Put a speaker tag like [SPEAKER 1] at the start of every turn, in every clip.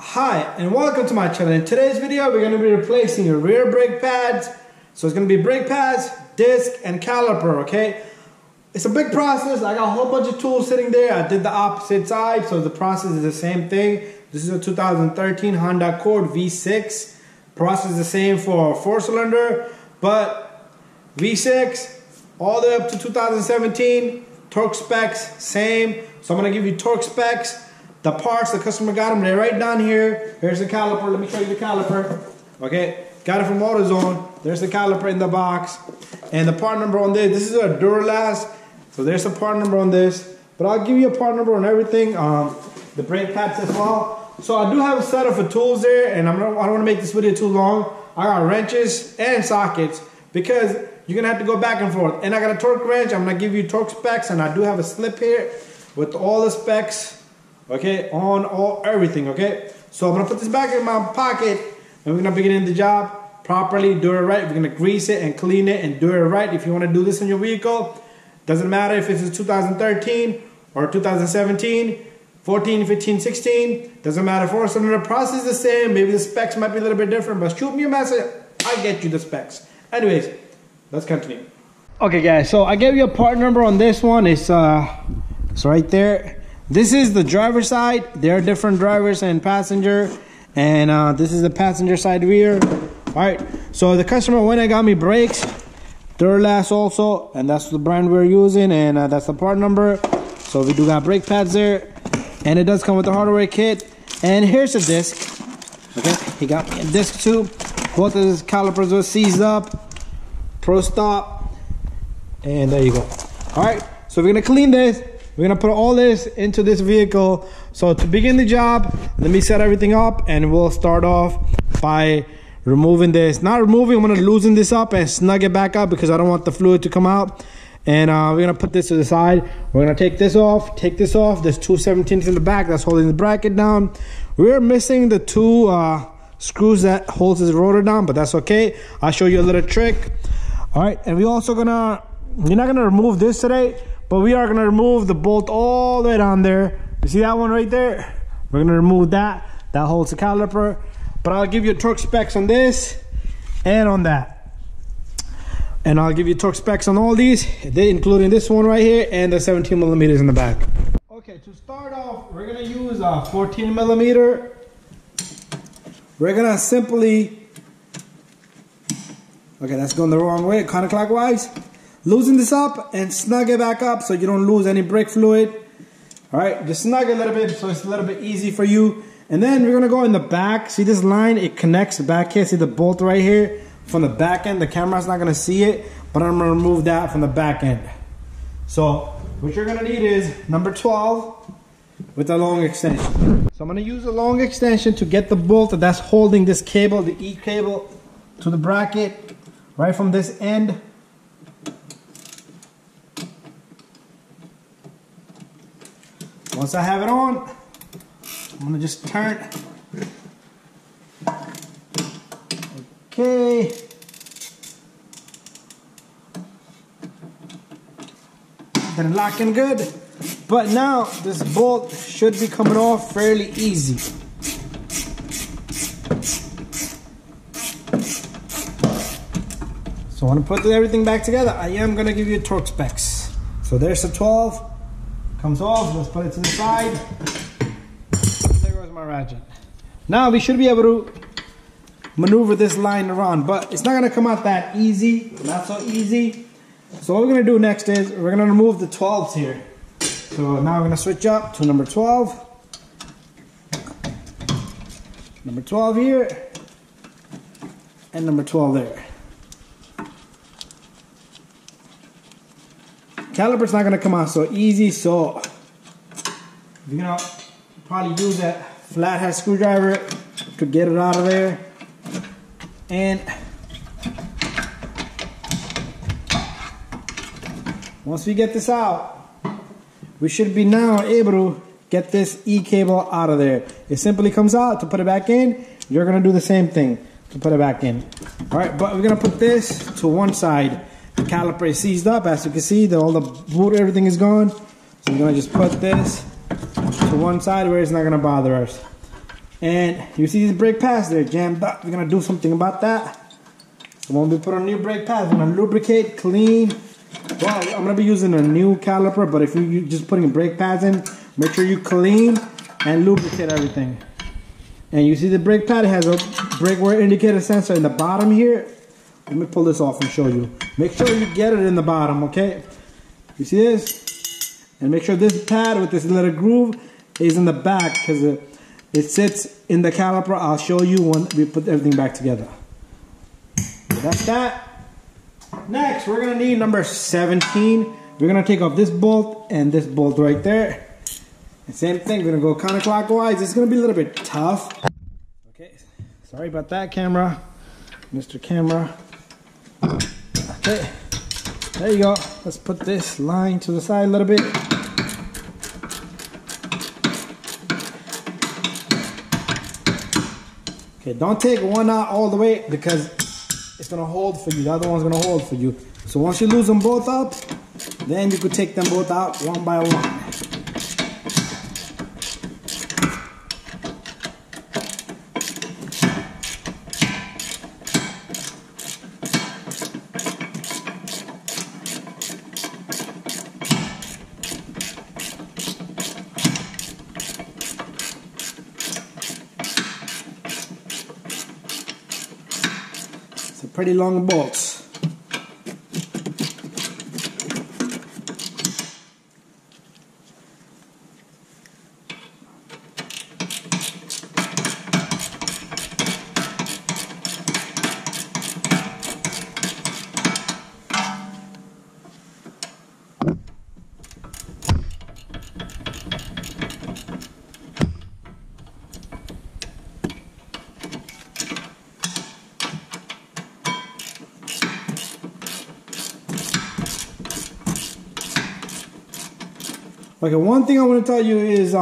[SPEAKER 1] Hi and welcome to my channel. In today's video we're going to be replacing your rear brake pads. So it's going to be brake pads, disc and caliper, okay? It's a big process. I got a whole bunch of tools sitting there. I did the opposite side, so the process is the same thing. This is a 2013 Honda Accord V6. Process is the same for 4-cylinder, but V6 all the way up to 2017. Torque specs same. So I'm going to give you torque specs. The parts, the customer got them, they're right down here. Here's the caliper, let me show you the caliper. Okay, got it from AutoZone. There's the caliper in the box. And the part number on this is a Duralast. So there's the part number on this. But I'll give you a part number on everything. The brake pads as well. So I do have a setup for tools there, and I don't want to make this video too long. I got wrenches and sockets because you're gonna have to go back and forth. And I got a torque wrench, I'm gonna give you torque specs, and I do have a slip here with all the specs. Okay, on everything, okay? So I'm gonna put this back in my pocket and we're gonna begin the job properly, do it right. We're gonna grease it and clean it and do it right. If you wanna do this in your vehicle, doesn't matter if it's 2013 or 2017, 14, 15, 16, doesn't matter. 4-cylinder process is the same. Maybe the specs might be a little bit different, but shoot me a message, I get you the specs. Anyways, let's continue. Okay guys, so I gave you a part number on this one. It's right there. This is the driver side. There are different drivers and passenger, and this is the passenger side rear. All right, so the customer went and got me brakes, Duralast also, and that's the brand we're using, and that's the part number. So we do got brake pads there, and it does come with the hardware kit. And here's the disc. Okay, he got me a disc too. Both of his calipers were seized up. Pro stop, and there you go. All right, so we're gonna clean this. We're gonna put all this into this vehicle. So to begin the job, let me set everything up and we'll start off by removing this. Not removing, I'm gonna loosen this up and snug it back up because I don't want the fluid to come out. And we're gonna put this to the side. We're gonna take this off, There's 2 17s in the back that's holding the bracket down. We're missing the 2 screws that holds this rotor down, but that's okay. I'll show you a little trick. All right, and we're also gonna, we're not gonna remove this today, but we are gonna remove the bolt all the way down there. You see that one right there? We're gonna remove that. That holds the caliper. But I'll give you torque specs on this and on that. And I'll give you torque specs on all these, including this one right here and the 17 millimeters in the back. Okay, to start off, we're gonna use a 14 millimeter. We're gonna simply, okay, that's going the wrong way, counterclockwise. Loosen this up and snug it back up so you don't lose any brake fluid. All right, just snug it a little bit so it's a little bit easy for you. And then we're gonna go in the back. See this line? It connects back here. See the bolt right here from the back end. The camera's not gonna see it, but I'm gonna remove that from the back end. So what you're gonna need is number 12 with a long extension. So I'm gonna use a long extension to get the bolt that's holding this cable, the E cable, to the bracket right from this end. Once I have it on, I'm gonna just turn. Okay. Then lock in good. But now this bolt should be coming off fairly easy. So I want to put everything back together. I am gonna give you torque specs. So there's the 12. Comes off, let's put it to the side. There goes my ratchet. Now we should be able to maneuver this line around, but it's not gonna come out that easy, not so easy. So what we're gonna do next is we're gonna remove the 12s here. So now we're gonna switch up to number 12. Number 12 here, and number 12 there. Caliper's not gonna come out so easy, so you're gonna probably use that flathead screwdriver to get it out of there. And once we get this out, we should be now able to get this E cable out of there. It simply comes out. To put it back in, you're gonna do the same thing to put it back in. All right, but we're gonna put this to one side. The caliper is seized up, as you can see, all the boot, everything is gone. So I'm gonna just put this to one side where it's not gonna bother us. And you see these brake pads, they're jammed up. We're gonna do something about that. So when we put on new brake pads, we're gonna lubricate, clean. Well, I'm gonna be using a new caliper, but if you're just putting brake pads in, make sure you clean and lubricate everything. And you see the brake pad has a brake wear indicator sensor in the bottom here. Let me pull this off and show you. Make sure you get it in the bottom, okay? You see this? And make sure this pad with this little groove is in the back because it sits in the caliper. I'll show you when we put everything back together. So that's that. Next, we're gonna need number 17. We're gonna take off this bolt and this bolt right there. And same thing, we're gonna go counterclockwise. It's gonna be a little bit tough. Okay, sorry about that, camera. Mr. Camera. Okay, there you go. Let's put this line to the side a little bit. Okay, don't take one out all the way because it's gonna hold for you. The other one's gonna hold for you. So once you lose them both up, then you could take them both out one by one. Pretty long bolts. Okay, one thing I want to tell you is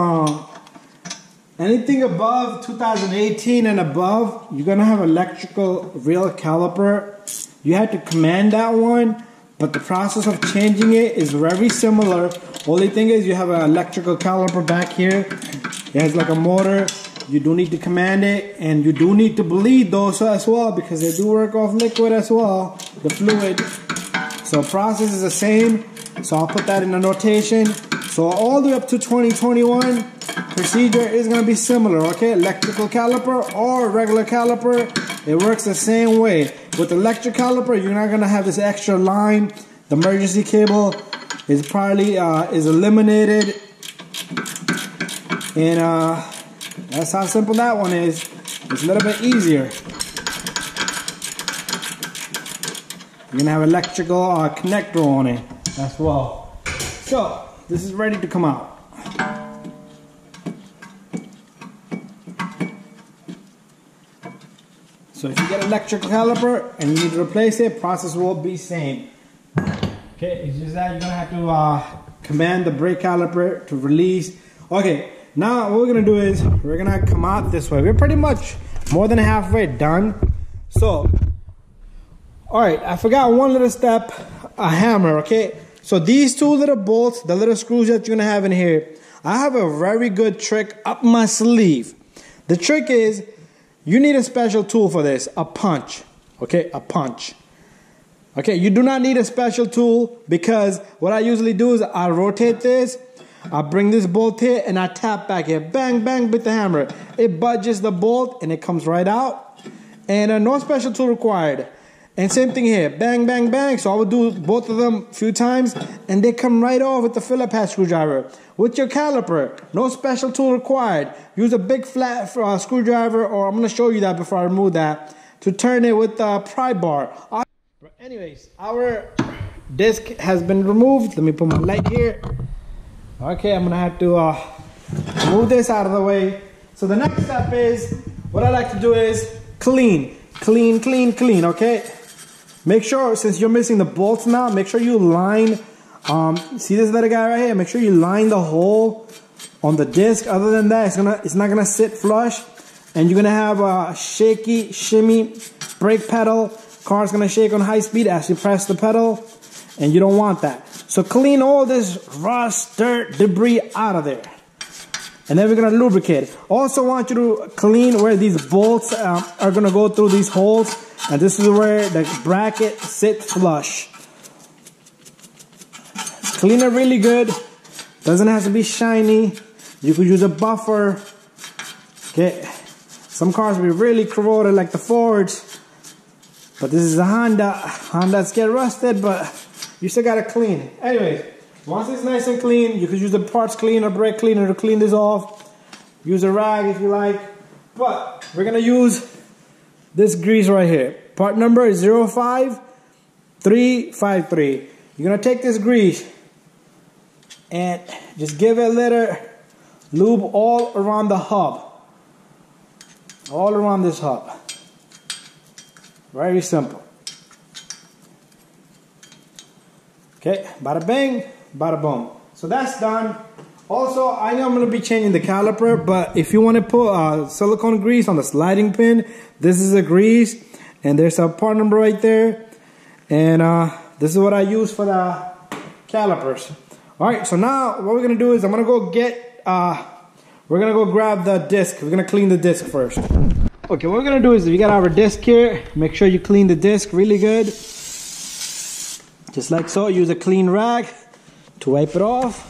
[SPEAKER 1] anything above 2018 and above, you're going to have electrical real caliper. You have to command that one, but the process of changing it is very similar. Only thing is you have an electrical caliper back here. It has like a motor. You do need to command it, and you do need to bleed those as well because they do work off liquid as well, the fluid. So process is the same. So I'll put that in the notation. So all the way up to 2021, procedure is going to be similar, okay? Electrical caliper or regular caliper, it works the same way. With electric caliper, you're not going to have this extra line. The emergency cable is probably is eliminated. And that's how simple that one is. It's a little bit easier. You're going to have electrical connector on it as well. So this is ready to come out. So if you get electrical caliper and you need to replace it, process will be same. Okay, it's just that you're gonna have to command the brake caliper to release. Okay, now what we're gonna do is we're gonna come out this way. We're pretty much more than halfway done. So, all right, I forgot one little step, a hammer, okay? So these two little bolts, the little screws that you're gonna have in here, I have a very good trick up my sleeve. The trick is, you need a special tool for this, a punch, okay, a punch. Okay, you do not need a special tool because what I usually do is I rotate this, I bring this bolt here and I tap back here, bang, bang with the hammer. It budges the bolt and it comes right out. And no special tool required. And same thing here, bang, bang, bang. So I would do both of them a few times and they come right off with the Phillips head screwdriver. With your caliper, no special tool required. Use a big flat screwdriver, or I'm gonna show you that before I remove that, to turn it with the pry bar. But anyways, our disc has been removed. Let me put my light here. Okay, I'm gonna have to move this out of the way. So the next step is, what I like to do is clean, clean, clean, clean, okay? Make sure, since you're missing the bolts now, make sure you line, see this little guy right here? Make sure you line the hole on the disc. Other than that, it's not gonna sit flush, and you're gonna have a shaky, shimmy brake pedal. Car's gonna shake on high speed as you press the pedal, and you don't want that. So clean all this rust, dirt, debris out of there. And then we're gonna lubricate. Also want you to clean where these bolts are gonna go through these holes. And this is where the bracket sits flush. Clean it really good. Doesn't have to be shiny. You could use a buffer. Okay. Some cars will be really corroded like the Fords. But this is a Honda. Hondas get rusted, but you still gotta clean it. Anyways, once it's nice and clean, you could use a parts cleaner, brake cleaner to clean this off. Use a rag if you like. But we're gonna use this grease right here. Part number is 05353. You're gonna take this grease and just give it a little lube all around the hub. All around this hub. Very simple. Okay, bada bang, bada boom. So that's done. Also, I know I'm going to be changing the caliper, but if you want to put silicone grease on the sliding pin, this is a grease, and there's a part number right there, and this is what I use for the calipers. All right, so now what we're going to do is I'm going to go get, we're going to go grab the disc. We're going to clean the disc first. Okay, what we're gonna do is we got our disc here. Make sure you clean the disc really good. Just like so. Use a clean rag to wipe it off.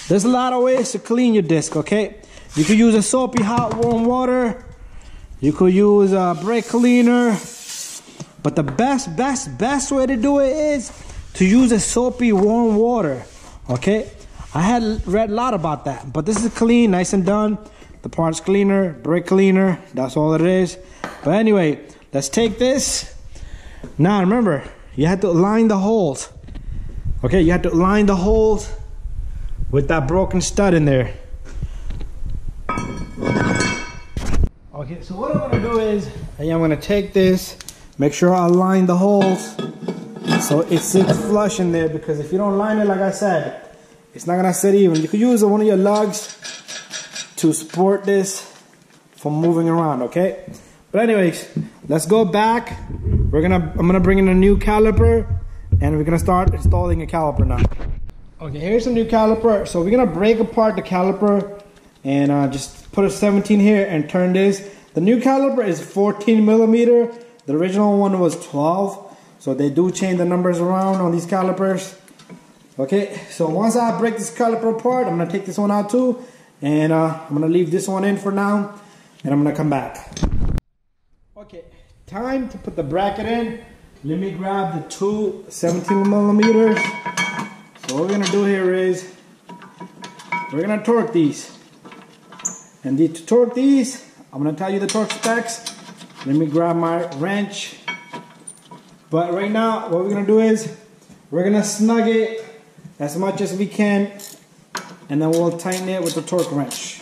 [SPEAKER 1] There's a lot of ways to clean your disc, okay? You could use a soapy hot warm water. You could use a brake cleaner. But the best way to do it is to use a soapy warm water, okay? I had read a lot about that, but this is clean, nice and done. The parts cleaner, brake cleaner, that's all it is. But anyway, let's take this. Now remember, you have to align the holes. Okay, you have to align the holes with that broken stud in there. Okay, so what I'm gonna do is, I'm gonna take this, make sure I align the holes so it sits flush in there, because if you don't line it, like I said, it's not gonna sit even. You could use one of your lugs to support this from moving around, okay? But anyways, let's go back. I'm gonna bring in a new caliper, and we're gonna start installing a caliper now. Okay, here's a new caliper. So we're gonna break apart the caliper and just put a 17 here and turn this. The new caliper is 14 millimeter. The original one was 12. So they do change the numbers around on these calipers. Okay, so once I break this caliper apart, I'm gonna take this one out too. And I'm gonna leave this one in for now, and I'm gonna come back. Okay, time to put the bracket in. Let me grab the two 17 millimeters. So what we're gonna do here is we're gonna torque these. And to torque these, I'm gonna tell you the torque specs. Let me grab my wrench. But right now, what we're gonna do is we're gonna snug it as much as we can, and then we'll tighten it with the torque wrench.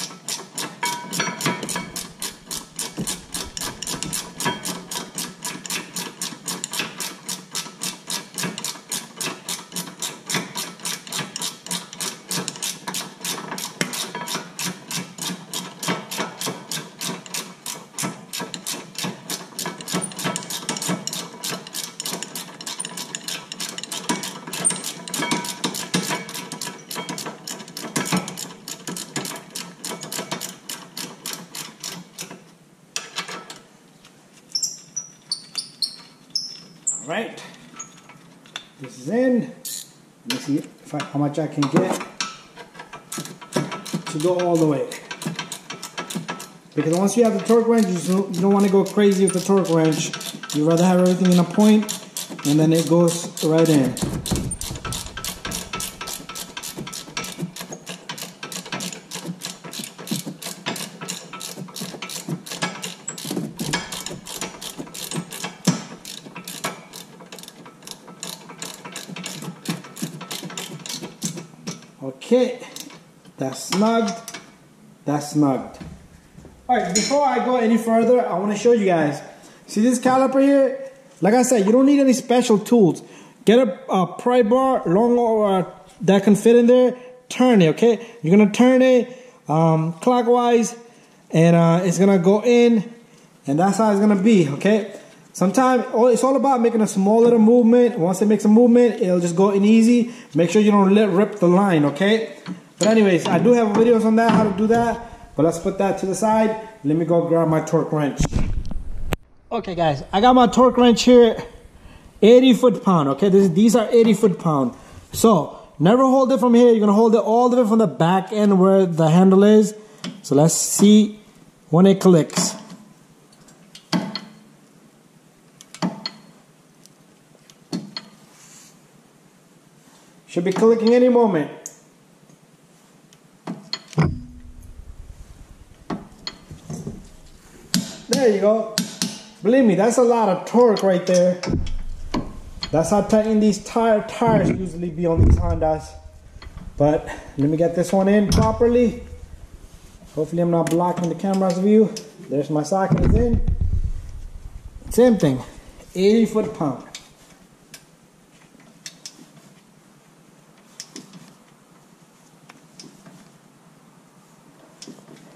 [SPEAKER 1] Right, this is in. Let me see how much I can get to go all the way. Because once you have the torque wrench, you don't want to go crazy with the torque wrench. You'd rather have everything in a point, and then it goes right in. Okay, that's snugged. That's snugged. All right, before I go any further, I want to show you guys. See this caliper here? Like I said, you don't need any special tools. Get a pry bar, long that can fit in there. Turn it, okay? You're gonna turn it clockwise, and it's gonna go in, and that's how it's gonna be, okay? Sometimes it's all about making a small little movement. Once it makes a movement, it'll just go in easy. Make sure you don't rip the line, okay? But But anyways, I do have videos on that, how to do that. But let's put that to the side. Let me go grab my torque wrench. Okay guys, I got my torque wrench here. 80 foot-pound, okay? These are 80 foot-pound. So, never hold it from here. You're gonna hold it all the way from the back end where the handle is. So let's see when it clicks. Should be clicking any moment. There you go. Believe me, that's a lot of torque right there. That's how tight these tires usually be on these Hondas. But let me get this one in properly. Hopefully I'm not blocking the camera's view. There's my socket is in. Same thing, 80 foot-pound.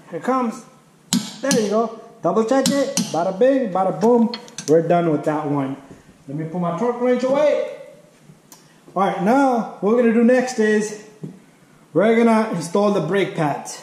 [SPEAKER 1] Here it comes. There you go. Double check it. Bada bing, bada boom. We're done with that one. Let me put my torque wrench away. Alright, now what we're going to do next is we're going to install the brake pads.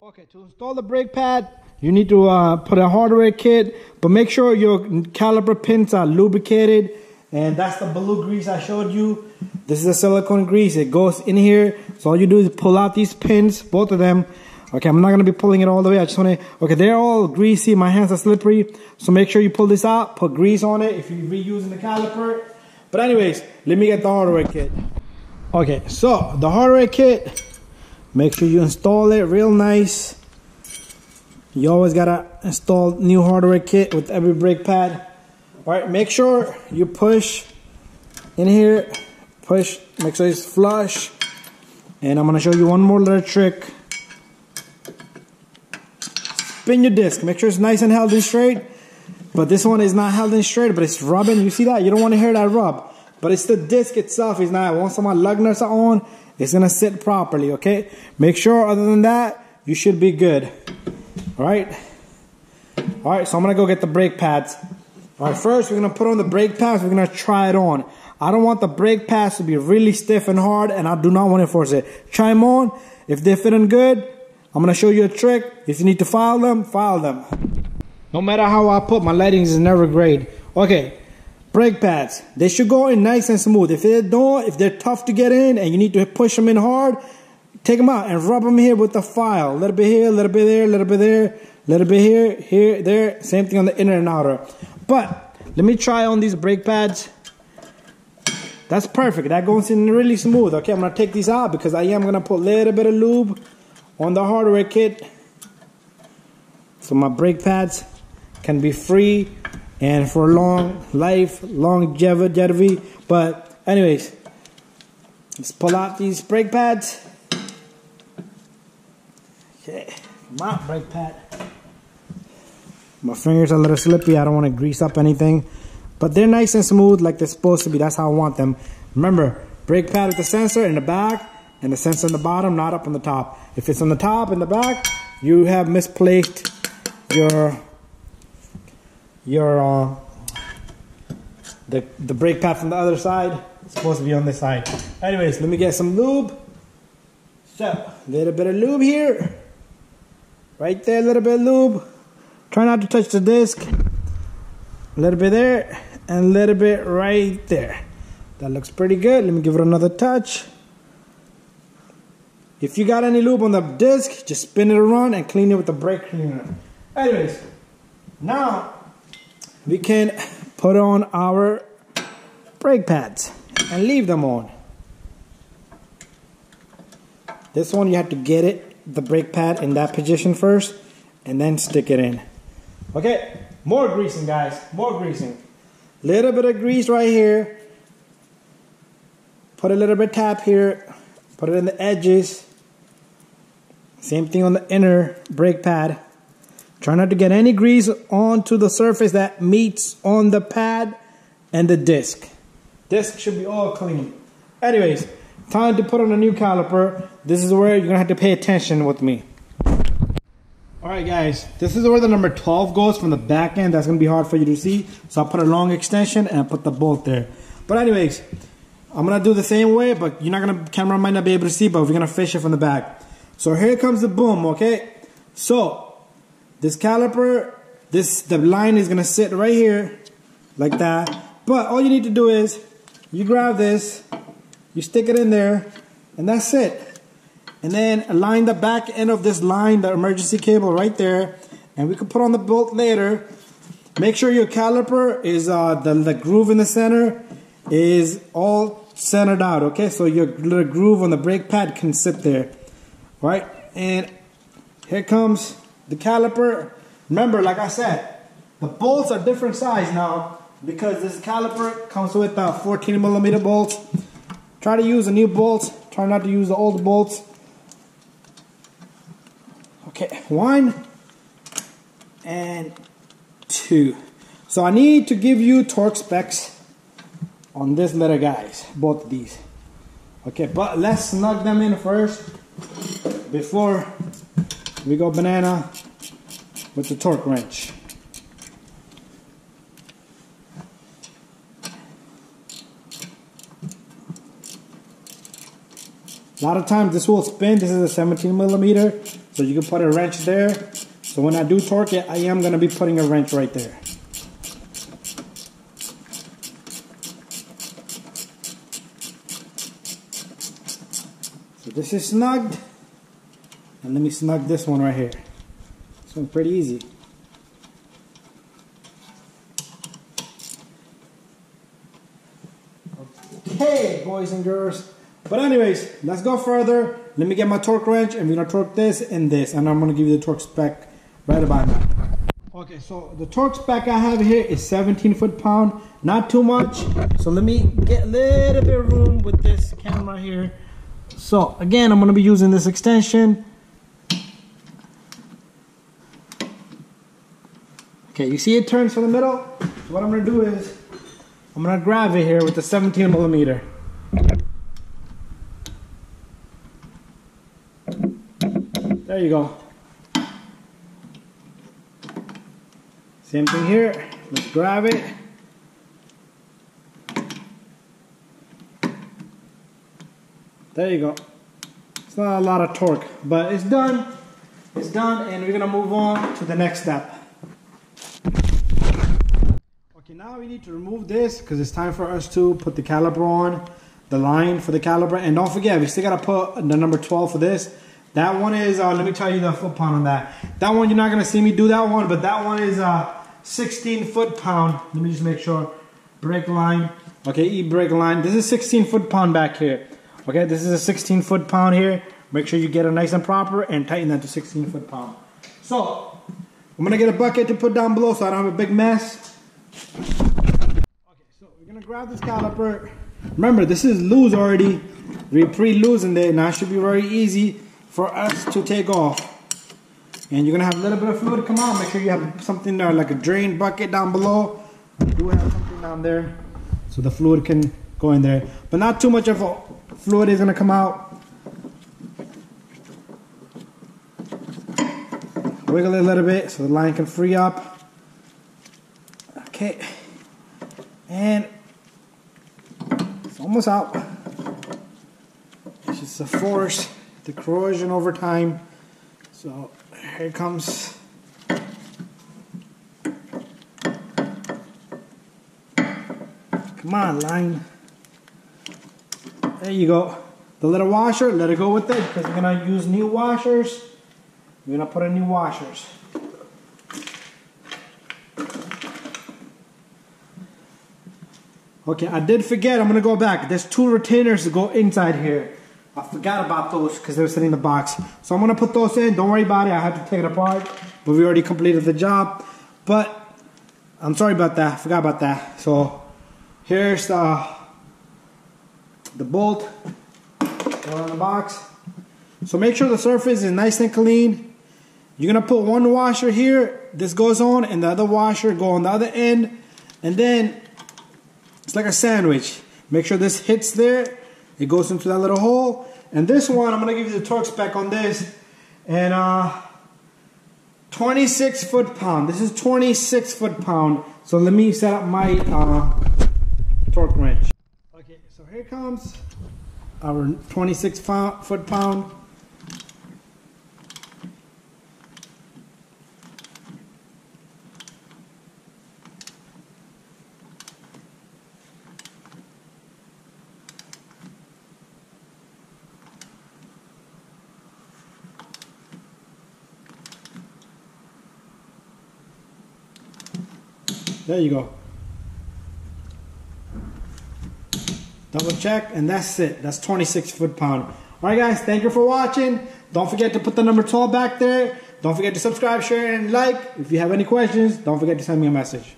[SPEAKER 1] Okay, to install the brake pad, you need to put a hardware kit, but make sure your caliper pins are lubricated. And that's the blue grease I showed you. This is a silicone grease. It goes in here. So all you do is pull out these pins, both of them. Okay, I'm not going to be pulling it all the way. I just want to, okay, they're all greasy. My hands are slippery. So make sure you pull this out, put grease on it if you're reusing the caliper. But anyways, let me get the hardware kit. Okay, so the hardware kit, make sure you install it real nice. You always got to install new hardware kit with every brake pad. All right, make sure you push in here. Push, make sure it's flush. And I'm going to show you one more little trick. Spin your disc, make sure it's nice and held in straight. But this one is not held in straight, but it's rubbing. You see that? You don't want to hear that rub. But it's the disc itself is not. Once my lug nuts are on, it's going to sit properly, okay? Make sure other than that, you should be good. Alright? Alright, so I'm going to go get the brake pads. Alright, first we're going to put on the brake pads. We're going to try it on. I don't want the brake pads to be really stiff and hard, and I do not want to force it. Try them on. If they're fitting good, I'm going to show you a trick. If you need to file them, file them. No matter how I put, my lightings is never great. Okay, brake pads. They should go in nice and smooth. If they don't, if they're tough to get in and you need to push them in hard, take them out and rub them here with the file. A little bit here, a little bit there, a little bit there, a little bit here, here, there. Same thing on the inner and outer. But let me try on these brake pads. That's perfect. That goes in really smooth. Okay, I'm going to take these out because I am going to put a little bit of lube on the hardware kit, so my brake pads can be free and for long life, longevity. But anyways, let's pull out these brake pads. Okay, my brake pad. My fingers are a little slippy. I don't want to grease up anything, but they're nice and smooth like they're supposed to be. That's how I want them. Remember, brake pad with the sensor in the back and the sensor in the bottom, not up on the top. If it's on the top and the back, you have misplaced the brake pad from the other side. It's supposed to be on this side. Anyways, let me get some lube. So, a little bit of lube here. Right there, a little bit of lube. Try not to touch the disc. A little bit there, and a little bit right there. That looks pretty good. Let me give it another touch. If you got any lube on the disc, just spin it around and clean it with the brake cleaner. Anyways, now we can put on our brake pads and leave them on. This one you have to get it, the brake pad in that position first, and then stick it in. Okay, more greasing guys, more greasing. Little bit of grease right here. Put a little bit of tap here. Put it in the edges. Same thing on the inner brake pad. Try not to get any grease onto the surface that meets on the pad and the disc. Disc should be all clean. Anyways, time to put on a new caliper. This is where you're gonna have to pay attention with me. Alright guys, this is where the number 12 goes from the back end. That's gonna be hard for you to see. So I'll put a long extension and I'll put the bolt there. But anyways, I'm gonna do the same way, but camera might not be able to see, but we're gonna fish it from the back. So here comes the boom, okay? So this caliper, the line is gonna sit right here, like that. But all you need to do is, you grab this, you stick it in there, and that's it. And then align the back end of this line, the emergency cable right there, and we can put on the bolt later. Make sure your caliper is, the groove in the center is all centered out, okay? So your little groove on the brake pad can sit there, right? And here comes the caliper. Remember, like I said, the bolts are different size now because this caliper comes with 14mm bolts. Try to use the new bolts. Try not to use the old bolts. Okay, 1 and 2. So I need to give you torque specs on this little guys, both of these. Okay, but let's snug them in first before we go banana with the torque wrench. A lot of times this will spin. This is a 17mm, so you can put a wrench there. So when I do torque it, I am going to be putting a wrench right there. So this is snugged. And let me snug this one right here. This one's pretty easy. Okay, boys and girls. But anyways, let's go further. Let me get my torque wrench and we're gonna torque this and this, and I'm gonna give you the torque spec right about now. Okay, so the torque spec I have here is 17 foot-pound, not too much. So let me get a little bit of room with this camera here. So again, I'm gonna be using this extension. Okay, you see it turns from the middle? So what I'm gonna do is, I'm gonna grab it here with the 17mm. There you go. Same thing here. Let's grab it. There you go. It's not a lot of torque, but it's done. It's done, and we're gonna move on to the next step. Okay, now we need to remove this because it's time for us to put the caliper on, the line for the caliper, and don't forget we still gotta put the number 12 for this. That one is, let me tell you the foot-pound on that. That one, you're not going to see me do that one, but that one is 16 foot-pound. Let me just make sure. Brake line. Okay, E-brake line. This is 16 foot-pound back here. Okay, this is a 16 foot-pound here. Make sure you get it nice and proper and tighten that to 16 foot-pound. So, I'm going to get a bucket to put down below so I don't have a big mess. Okay, so we're going to grab this caliper. Remember, this is loose already. We're pre-loosened it. Now it should be very easy for us to take off. And you're gonna have a little bit of fluid come out. Make sure you have something there, like a drain bucket down below. You do have something down there so the fluid can go in there, but not too much of a fluid is gonna come out. Wiggle it a little bit so the line can free up. Okay, and it's almost out. It's just a force, the corrosion over time. So here it comes. Come on, line. There you go. The little washer, let it go with it because we're gonna use new washers. We're gonna put in new washers. Okay, I did forget, I'm gonna go back. There's two retainers to go inside here. I forgot about those because they were sitting in the box. So I'm gonna put those in, don't worry about it, I have to take it apart. But we already completed the job. But I'm sorry about that, I forgot about that. So here's the bolt on the box. So make sure the surface is nice and clean. You're gonna put one washer here, this goes on, and the other washer go on the other end. And then it's like a sandwich. Make sure this hits there. It goes into that little hole. And this one, I'm going to give you the torque spec on this. And 26 foot-pound. This is 26 foot-pound. So let me set up my torque wrench. Okay, so Here comes our 26 foot-pound. There you go. Double check, and that's it. That's 26 foot-pound. All right, guys, thank you for watching. Don't forget to put the number 12 back there. Don't forget to subscribe, share, and like. If you have any questions, don't forget to send me a message.